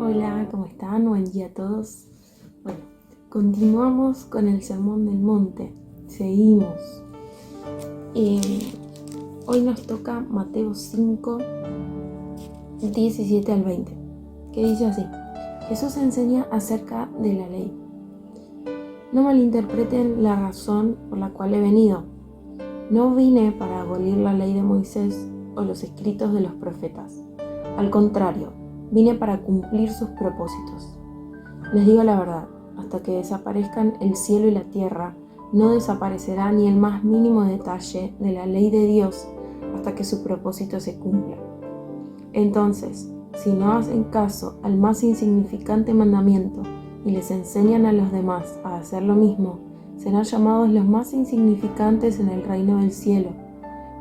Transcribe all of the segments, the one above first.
Hola, ¿cómo están? Buen día a todos. Bueno, continuamos con el Sermón del Monte. Seguimos. Hoy nos toca Mateo 5, 17 al 20, que dice así: Jesús enseña acerca de la ley. No malinterpreten la razón por la cual he venido. No vine para abolir la ley de Moisés o los escritos de los profetas. Al contrario, vine para cumplir sus propósitos. Les digo la verdad, hasta que desaparezcan el cielo y la tierra, no desaparecerá ni el más mínimo detalle de la ley de Dios hasta que su propósito se cumpla. Entonces, si no hacen caso al más insignificante mandamiento y les enseñan a los demás a hacer lo mismo, serán llamados los más insignificantes en el reino del cielo.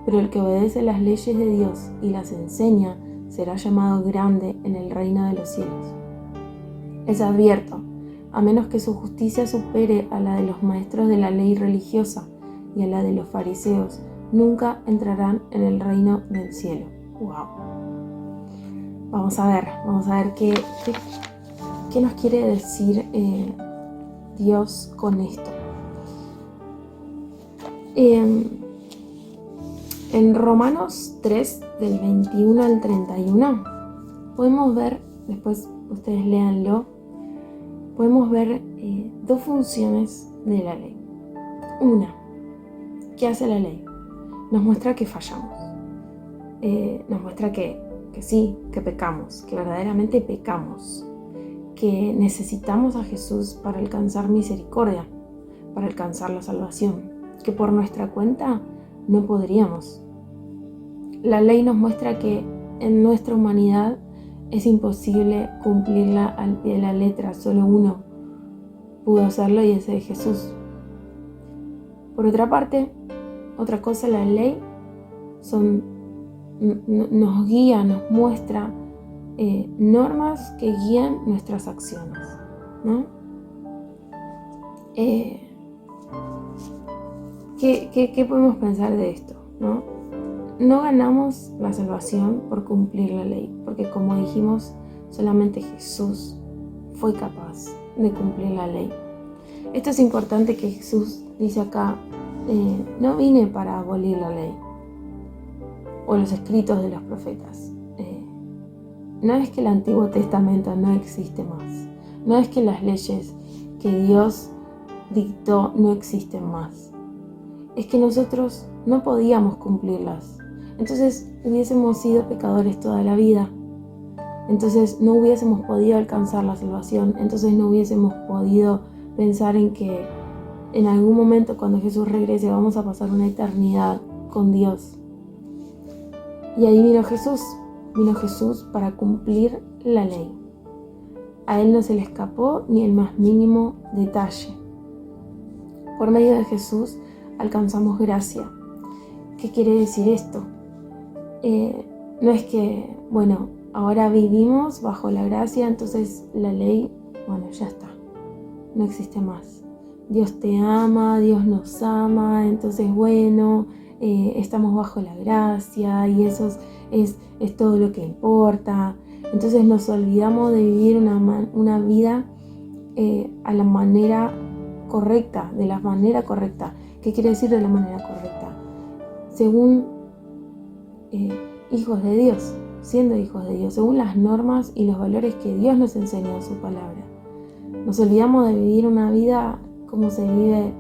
Pero el que obedece las leyes de Dios y las enseña será llamado grande en el reino de los cielos. Les advierto, a menos que su justicia supere a la de los maestros de la ley religiosa y a la de los fariseos, nunca entrarán en el reino del cielo. ¡Wow! Vamos a ver qué nos quiere decir Dios con esto. En Romanos 3, del 21 al 31, podemos ver, después ustedes léanlo, podemos ver dos funciones de la ley. Una, ¿qué hace la ley? Nos muestra que fallamos, nos muestra que sí, que pecamos, que verdaderamente pecamos, que necesitamos a Jesús para alcanzar misericordia, para alcanzar la salvación, que por nuestra cuenta no podríamos. La ley nos muestra que en nuestra humanidad es imposible cumplirla al pie de la letra. Solo uno pudo hacerlo y ese es Jesús. Por otra parte, otra cosa, la ley nos guía, nos muestra normas que guían nuestras acciones, ¿no? ¿Qué podemos pensar de esto, ¿no? No ganamos la salvación por cumplir la ley, porque como dijimos, solamente Jesús fue capaz de cumplir la ley. Esto es importante que Jesús dice acá, no vine para abolir la ley o los escritos de los profetas. No es que el Antiguo Testamento no existe más, no es que las leyes que Dios dictó no existen más. Es que nosotros no podíamos cumplirlas. Entonces hubiésemos sido pecadores toda la vida. Entonces no hubiésemos podido alcanzar la salvación. Entonces no hubiésemos podido pensar en que en algún momento cuando Jesús regrese vamos a pasar una eternidad con Dios. Y ahí vino Jesús para cumplir la ley. A Él no se le escapó ni el más mínimo detalle. Por medio de Jesús alcanzamos gracia. ¿Qué quiere decir esto? No es que, ahora vivimos bajo la gracia, entonces la ley, ya está, no existe más. Dios te ama, Dios nos ama, entonces estamos bajo la gracia y eso es todo lo que importa. Entonces nos olvidamos de vivir una vida a la manera correcta, de la manera correcta. ¿Qué quiere decir de la manera correcta? Según hijos de Dios, siendo hijos de Dios, según las normas y los valores que Dios nos enseñó en su palabra. Nos olvidamos de vivir una vida como se vive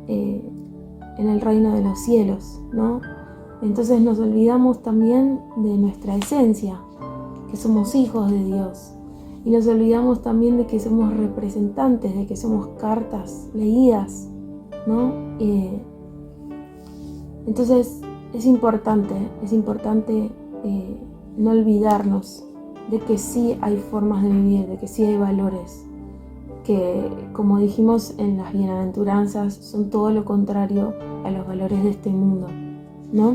en el reino de los cielos, ¿no? Entonces nos olvidamos también de nuestra esencia, que somos hijos de Dios. Y nos olvidamos también de que somos representantes, de que somos cartas leídas, ¿no? Entonces es importante no olvidarnos de que sí hay formas de vivir, de que sí hay valores, que como dijimos en las bienaventuranzas, son todo lo contrario a los valores de este mundo, ¿no?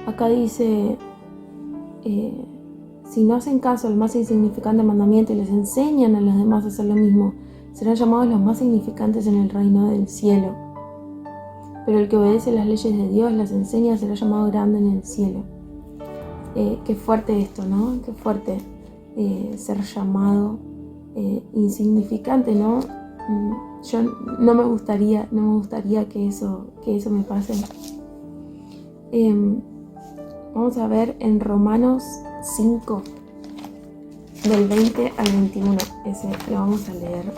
Acá dice, si no hacen caso al más insignificante mandamiento y les enseñan a los demás a hacer lo mismo, serán llamados los más significantes en el reino del cielo. Pero el que obedece las leyes de Dios, las enseña, será llamado grande en el cielo. Qué fuerte esto, ¿no? Qué fuerte ser llamado insignificante, ¿no? Yo no me gustaría que eso me pase. Vamos a ver en Romanos 5, del 20 al 21. Ese lo vamos a leer.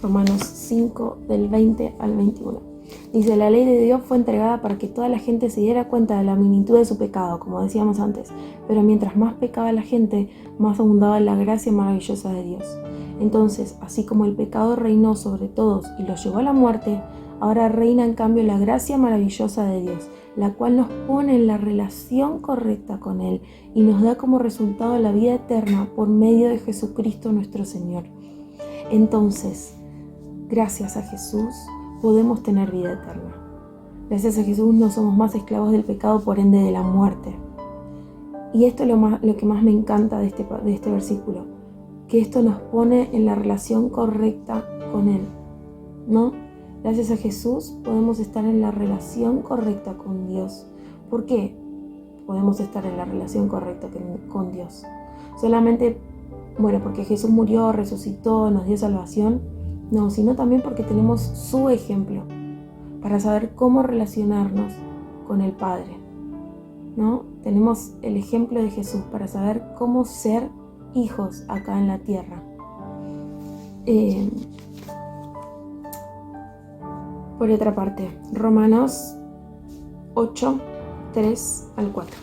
Romanos 5, del 20 al 21. Dice, la ley de Dios fue entregada para que toda la gente se diera cuenta de la magnitud de su pecado, como decíamos antes. Pero mientras más pecaba la gente, más abundaba la gracia maravillosa de Dios. Entonces, así como el pecado reinó sobre todos y los llevó a la muerte, ahora reina en cambio la gracia maravillosa de Dios, la cual nos pone en la relación correcta con Él y nos da como resultado la vida eterna por medio de Jesucristo nuestro Señor. Entonces, gracias a Jesús, podemos tener vida eterna. Gracias a Jesús no somos más esclavos del pecado, por ende de la muerte. Y esto es lo que más me encanta de este versículo, que esto nos pone en la relación correcta con Él, ¿no? Gracias a Jesús podemos estar en la relación correcta con Dios. ¿Por qué podemos estar en la relación correcta con Dios? Solamente, porque Jesús murió, resucitó, nos dio salvación. No, sino también porque tenemos su ejemplo para saber cómo relacionarnos con el Padre, ¿no? Tenemos el ejemplo de Jesús para saber cómo ser hijos acá en la tierra. Por otra parte, Romanos 8, 3 al 4.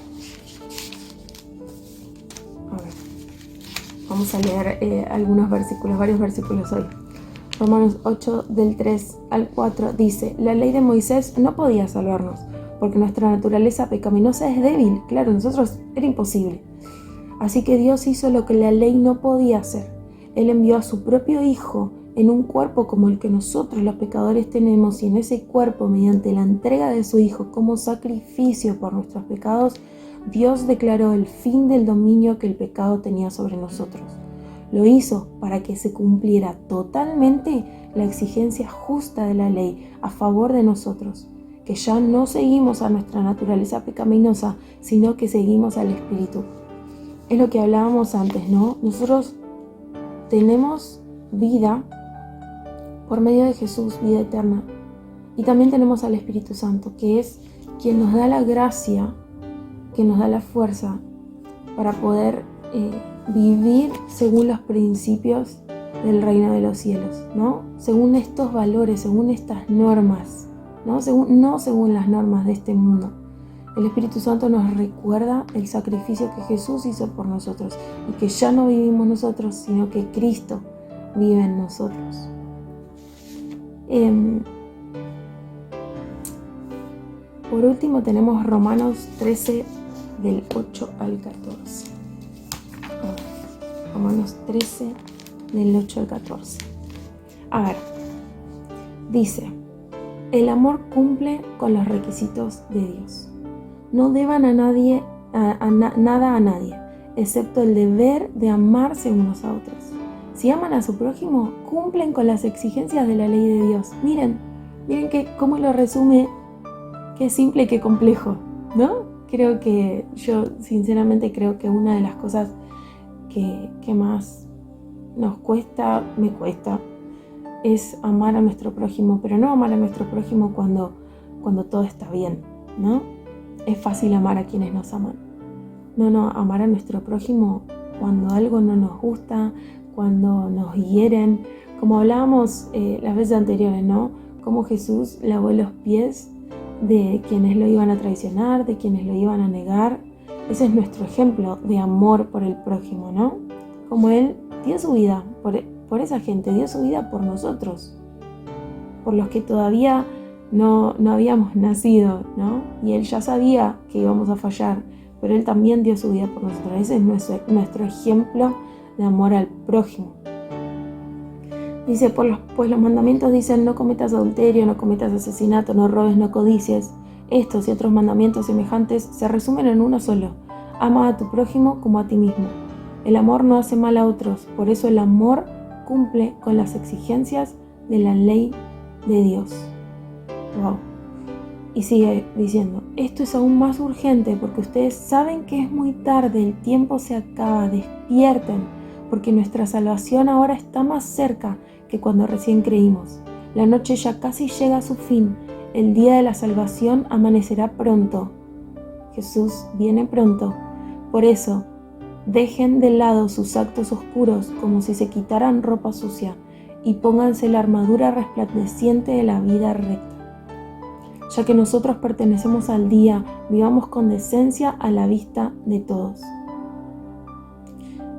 A ver, vamos a leer varios versículos hoy. Romanos 8, del 3 al 4 dice, la ley de Moisés no podía salvarnos, porque nuestra naturaleza pecaminosa es débil. Claro, nosotros era imposible. Así que Dios hizo lo que la ley no podía hacer. Él envió a su propio Hijo en un cuerpo como el que nosotros los pecadores tenemos, y en ese cuerpo, mediante la entrega de su Hijo como sacrificio por nuestros pecados, Dios declaró el fin del dominio que el pecado tenía sobre nosotros. Lo hizo para que se cumpliera totalmente la exigencia justa de la ley a favor de nosotros, que ya no seguimos a nuestra naturaleza pecaminosa, sino que seguimos al Espíritu. Es lo que hablábamos antes, ¿no? Nosotros tenemos vida por medio de Jesús, vida eterna. Y también tenemos al Espíritu Santo, que es quien nos da la gracia, que nos da la fuerza para poder vivir según los principios del reino de los cielos, ¿no? Según estos valores, según estas normas, ¿no? Según las normas de este mundo. El Espíritu Santo nos recuerda el sacrificio que Jesús hizo por nosotros y que ya no vivimos nosotros, sino que Cristo vive en nosotros. Por último tenemos Romanos 13 del 8 al 14. Romanos 13 del 8 al 14. A ver, dice, el amor cumple con los requisitos de Dios. No deban nada a nadie, excepto el deber de amarse unos a otros. Si aman a su prójimo, cumplen con las exigencias de la ley de Dios. Miren cómo lo resume, qué simple y qué complejo, ¿no? Yo sinceramente creo que una de las cosas que más me cuesta, es amar a nuestro prójimo, pero no amar a nuestro prójimo cuando todo está bien, ¿no? Es fácil amar a quienes nos aman. No, amar a nuestro prójimo cuando algo no nos gusta, cuando nos hieren, como hablábamos las veces anteriores, ¿no? Como Jesús lavó los pies de quienes lo iban a traicionar, de quienes lo iban a negar. Ese es nuestro ejemplo de amor por el prójimo, ¿no? Como Él dio su vida por esa gente, dio su vida por nosotros, por los que todavía no habíamos nacido, ¿no? Y Él ya sabía que íbamos a fallar, pero Él también dio su vida por nosotros. Ese es nuestro ejemplo de amor al prójimo. Dice, pues los mandamientos dicen: no cometas adulterio, no cometas asesinato, no robes, no codicies. Estos y otros mandamientos semejantes se resumen en uno solo: ama a tu prójimo como a ti mismo. El amor no hace mal a otros, por eso el amor cumple con las exigencias de la ley de Dios. Wow. Y sigue diciendo: esto es aún más urgente porque ustedes saben que es muy tarde, el tiempo se acaba, despierten, porque nuestra salvación ahora está más cerca que cuando recién creímos. La noche ya casi llega a su fin, el día de la salvación amanecerá pronto. Jesús viene pronto. Por eso, dejen de lado sus actos oscuros como si se quitaran ropa sucia y pónganse la armadura resplandeciente de la vida recta. Ya que nosotros pertenecemos al día, vivamos con decencia a la vista de todos.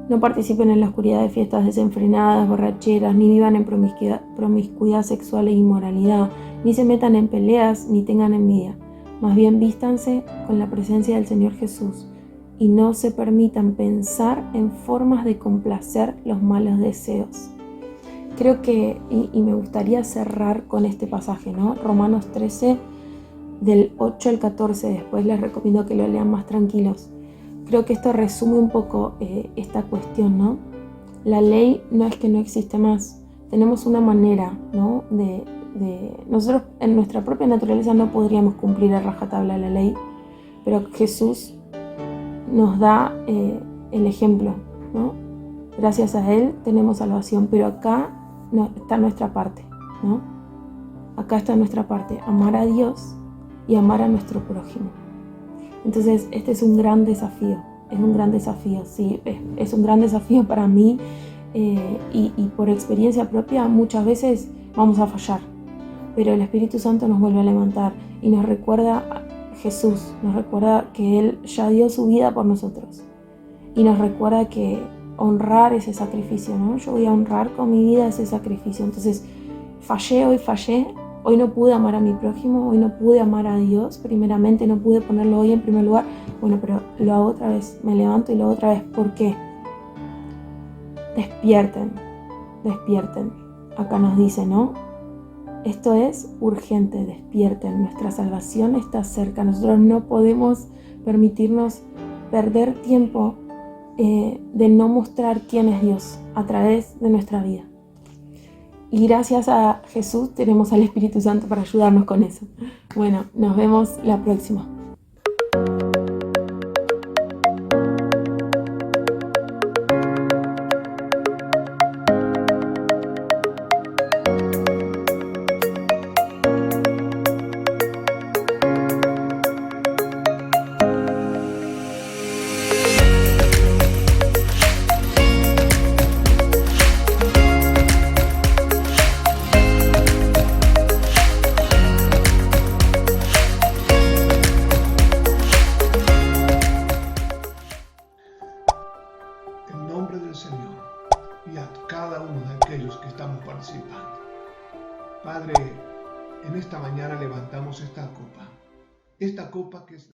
No participen en la oscuridad de fiestas desenfrenadas, borracheras, ni vivan en promiscuidad sexual e inmoralidad, ni se metan en peleas, ni tengan envidia. Más bien vístanse con la presencia del Señor Jesús y no se permitan pensar en formas de complacer los malos deseos. Creo que, y me gustaría cerrar con este pasaje, ¿no? Romanos 13, del 8 al 14, después les recomiendo que lo lean más tranquilos. Creo que esto resume un poco esta cuestión, ¿no? La ley no es que no existe más. Tenemos una manera, ¿no? Nosotros en nuestra propia naturaleza no podríamos cumplir a rajatabla la ley, pero Jesús nos da el ejemplo, ¿no? Gracias a Él tenemos salvación, pero acá está nuestra parte, ¿no? Acá está nuestra parte, amar a Dios y amar a nuestro prójimo. Entonces este es un gran desafío, sí, es un gran desafío para mí y por experiencia propia muchas veces vamos a fallar, pero el Espíritu Santo nos vuelve a levantar y nos recuerda Jesús, nos recuerda que Él ya dio su vida por nosotros y nos recuerda que honrar ese sacrificio, ¿no? Yo voy a honrar con mi vida ese sacrificio. Entonces fallé, hoy no pude amar a mi prójimo, hoy no pude amar a Dios primeramente, no pude ponerlo hoy en primer lugar. Bueno, pero lo hago otra vez, me levanto y lo hago otra vez. ¿Por qué? Despierten. Acá nos dice, ¿no? Esto es urgente, despierten. Nuestra salvación está cerca. Nosotros no podemos permitirnos perder tiempo de no mostrar quién es Dios a través de nuestra vida. Y gracias a Jesús tenemos al Espíritu Santo para ayudarnos con eso. Bueno, nos vemos la próxima. Señor, y a cada uno de aquellos que estamos participando. Padre, en esta mañana levantamos esta copa que es